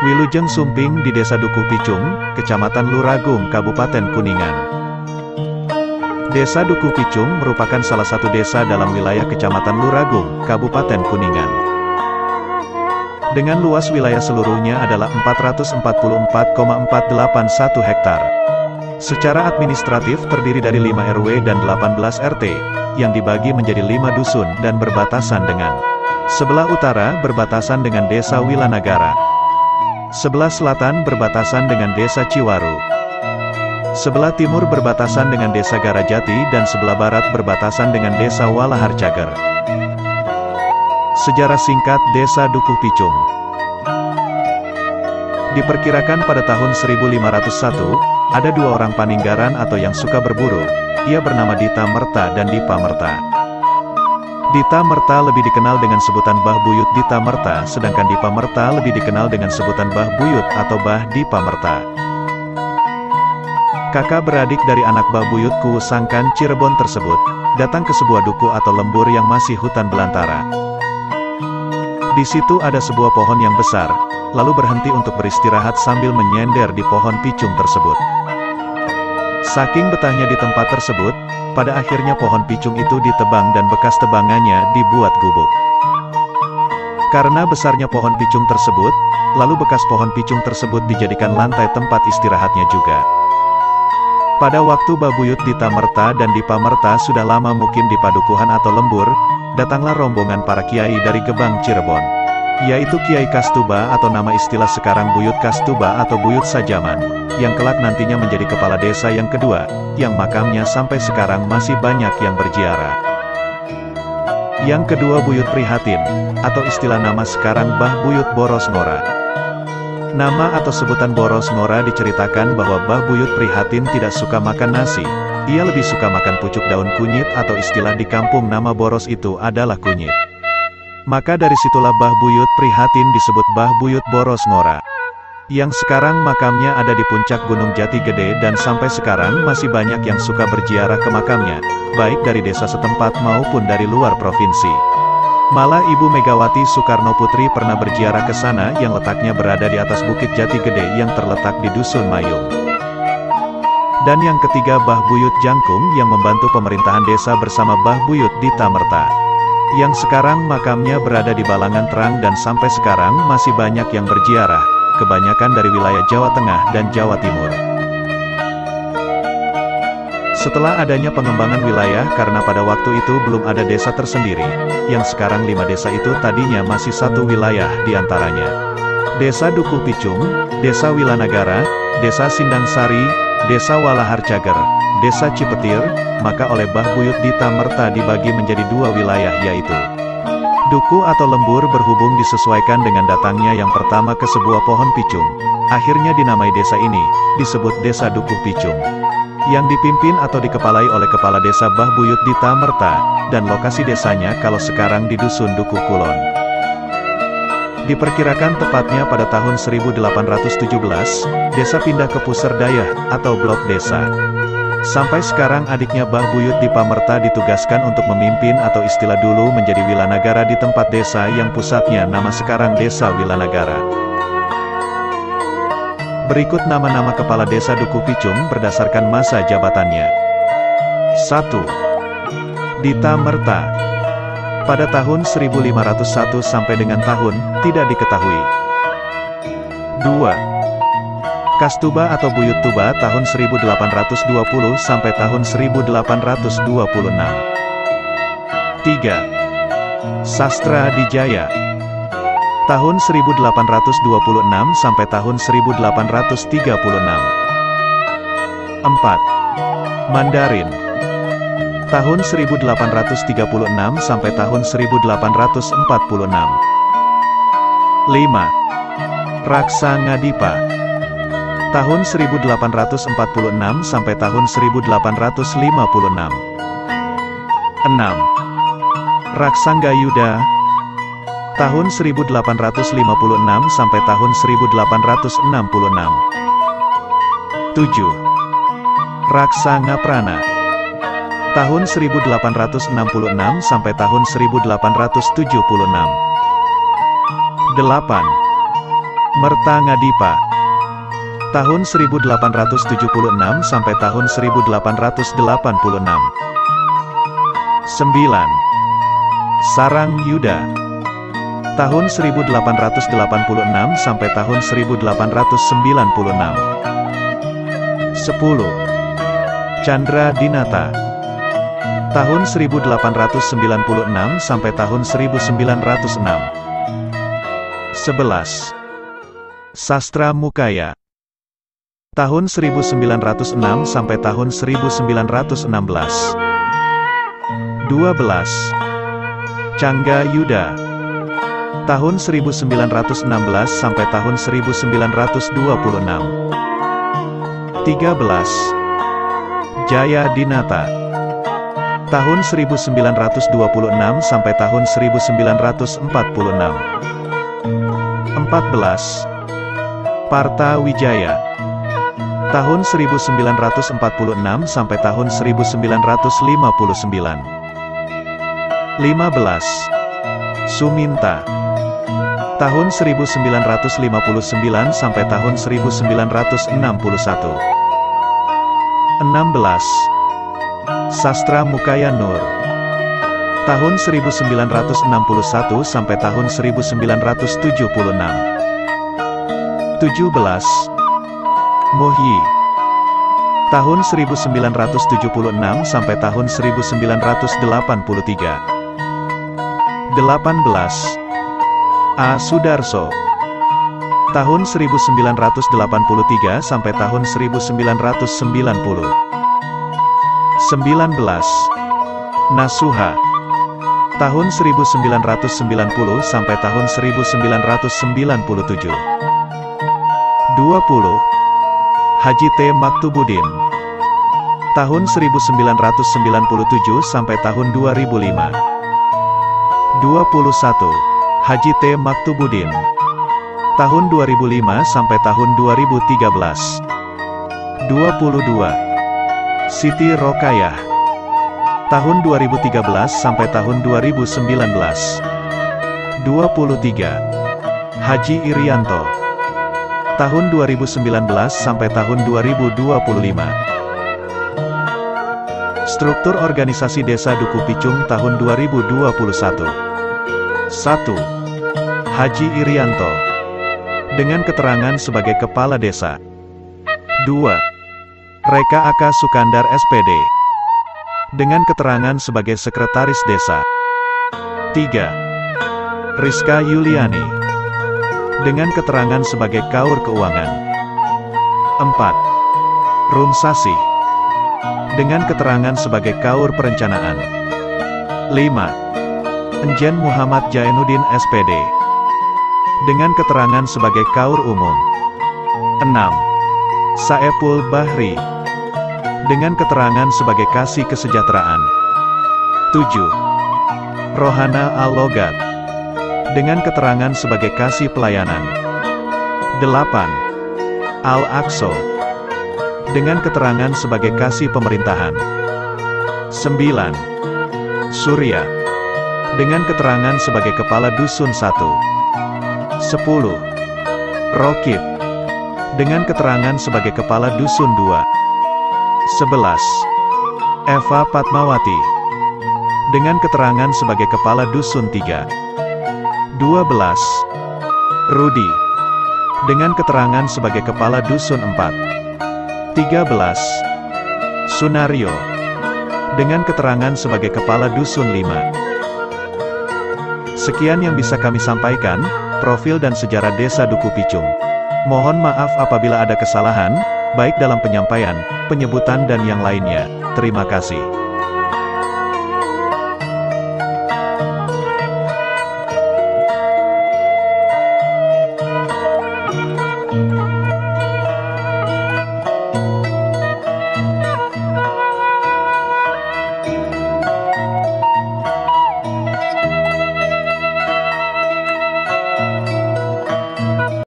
Wilujeng Sumping di Desa Dukuh Picung, Kecamatan Luragung, Kabupaten Kuningan. Desa Dukuh Picung merupakan salah satu desa dalam wilayah Kecamatan Luragung, Kabupaten Kuningan. Dengan luas wilayah seluruhnya adalah 444,481 hektar. Secara administratif terdiri dari 5 RW dan 18 RT, yang dibagi menjadi 5 dusun dan berbatasan dengan sebelah utara berbatasan dengan Desa Wilanagara, sebelah selatan berbatasan dengan Desa Ciwaru, sebelah timur berbatasan dengan Desa Garajati dan sebelah barat berbatasan dengan Desa Walaharcager. Sejarah singkat Desa Dukuh Picung. Diperkirakan pada tahun 1501, ada 2 orang paninggaran atau yang suka berburu. Ia bernama Dita Merta dan Dipa Merta. Dita Merta lebih dikenal dengan sebutan Bah Buyut Dita Merta, sedangkan Dipa Merta lebih dikenal dengan sebutan Bah Buyut atau Bah Dipa Merta. Kakak beradik dari anak Bah Buyut Kuwu Sangkan Cirebon tersebut, datang ke sebuah duku atau lembur yang masih hutan belantara. Di situ ada sebuah pohon yang besar, lalu berhenti untuk beristirahat sambil menyender di pohon picung tersebut. Saking betahnya di tempat tersebut, pada akhirnya pohon picung itu ditebang dan bekas tebangannya dibuat gubuk. Karena besarnya pohon picung tersebut, lalu bekas pohon picung tersebut dijadikan lantai tempat istirahatnya juga. Pada waktu Bah Buyut Dita Merta dan Dipa Merta sudah lama mukim di padukuhan atau lembur, datanglah rombongan para kiai dari Gebang Cirebon, yaitu Kiai Kastuba atau nama istilah sekarang Buyut Kastuba atau Buyut Sajaman, yang kelak nantinya menjadi kepala desa yang kedua, yang makamnya sampai sekarang masih banyak yang berziarah. Yang kedua Buyut Prihatin, atau istilah nama sekarang Bah Buyut Boros Ngora. Nama atau sebutan Boros Ngora diceritakan bahwa Bah Buyut Prihatin tidak suka makan nasi, ia lebih suka makan pucuk daun kunyit atau istilah di kampung nama Boros itu adalah kunyit. Maka dari situlah Bah Buyut Prihatin disebut Bah Buyut Boros Ngora. Yang sekarang makamnya ada di puncak Gunung Jati Gede dan sampai sekarang masih banyak yang suka berziarah ke makamnya, baik dari desa setempat maupun dari luar provinsi. Malah Ibu Megawati Soekarno Putri pernah berziarah ke sana yang letaknya berada di atas Bukit Jati Gede yang terletak di Dusun Mayung. Dan yang ketiga Bah Buyut Jangkung yang membantu pemerintahan desa bersama Bah Buyut Dita Merta, yang sekarang makamnya berada di Balangan Terang dan sampai sekarang masih banyak yang berziarah, kebanyakan dari wilayah Jawa Tengah dan Jawa Timur. Setelah adanya pengembangan wilayah karena pada waktu itu belum ada desa tersendiri, yang sekarang 5 desa itu tadinya masih satu wilayah diantaranya. Desa Dukuh Picung, Desa Wilanagara, Desa Sindang Sari, Desa Walaharcager, Desa Cipetir, maka oleh Bah Buyut Dita Merta dibagi menjadi 2 wilayah yaitu duku atau lembur berhubung disesuaikan dengan datangnya yang pertama ke sebuah pohon picung. Akhirnya dinamai desa ini, disebut Desa Dukuh Picung, yang dipimpin atau dikepalai oleh Kepala Desa Bah Buyut Dita Merta, dan lokasi desanya kalau sekarang di Dusun Dukuh Kulon. Diperkirakan tepatnya pada tahun 1817, desa pindah ke Puserdayah, atau blok desa. Sampai sekarang adiknya Bah Buyut Dipa Merta ditugaskan untuk memimpin atau istilah dulu menjadi Wilanagara di tempat desa yang pusatnya nama sekarang Desa Wilanagara. Berikut nama-nama kepala desa Dukuh Picung berdasarkan masa jabatannya. 1. Dita Merta. Pada tahun 1501 sampai dengan tahun, tidak diketahui. 2. Kastuba atau Buyut Tuba tahun 1820 sampai tahun 1826. 3. Sastra Dijaya. Tahun 1826 sampai tahun 1836. 4. Mandarin. Tahun 1836 sampai tahun 1846. 5. Raksa Ngadipa. Tahun 1846 sampai tahun 1856. 6. Raksanggayuda. Tahun 1856 sampai tahun 1866. 7. Raksangaprana. Tahun 1866 sampai tahun 1876. 8. Mertangadipa. Tahun 1876 sampai tahun 1886. 9. Sarang Yuda. Tahun 1886 sampai tahun 1896. 10. Chandra Dinata. Tahun 1896 sampai tahun 1906. 11. Sastra Mukaya. Tahun 1906 sampai tahun 1916. 12. Cangga Yuda. Tahun 1916 sampai tahun 1926. 13. Jaya Dinata. Tahun 1926 sampai tahun 1946. 14. Parta Wijaya. Tahun 1946 sampai tahun 1959. 15. Suminta. Tahun 1959 sampai tahun 1961. 16. Sastra Mukaya Nur. Tahun 1961 sampai tahun 1976. 17. Muhyi. Tahun 1976 sampai tahun 1983. 18. A. Sudarso. Tahun 1983 sampai tahun 1990. 19. Nasuha. Tahun 1990 sampai tahun 1997. 20. Haji T. Maktubuddin. Tahun 1997 sampai tahun 2005. 21. Haji T. Maktubuddin. Tahun 2005 sampai tahun 2013. 22. Siti Rokayah. Tahun 2013 sampai tahun 2019. 23. Haji Irianto. Tahun 2019 sampai tahun 2025. Struktur organisasi Desa Duku Picung tahun 2021. 1. Haji Irianto. Dengan keterangan sebagai Kepala Desa. 2. Reka Aka Sukandar SPD. Dengan keterangan sebagai Sekretaris Desa. 3. Rizka Yuliani. Dengan keterangan sebagai Kaur Keuangan. 4. Rum Sasih. Dengan keterangan sebagai Kaur Perencanaan. 5. Enjen Muhammad Jainuddin SPD. Dengan keterangan sebagai Kaur Umum. 6. Saepul Bahri. Dengan keterangan sebagai Kasih Kesejahteraan. 7. Rohana Al-Logat. Dengan keterangan sebagai Kasih Pelayanan. 8. Al-Aqso. Dengan keterangan sebagai Kasih Pemerintahan. 9. Surya. Dengan keterangan sebagai Kepala Dusun 1. 10. Rokib. Dengan keterangan sebagai Kepala Dusun 2. 11. Eva Fatmawati. Dengan keterangan sebagai Kepala Dusun 3. 12. Rudi. Dengan keterangan sebagai Kepala Dusun 4. 13. Sunario. Dengan keterangan sebagai Kepala Dusun 5. Sekian yang bisa kami sampaikan, profil dan sejarah Desa Duku Picung. Mohon maaf apabila ada kesalahan, baik dalam penyampaian, penyebutan dan yang lainnya. Terima kasih.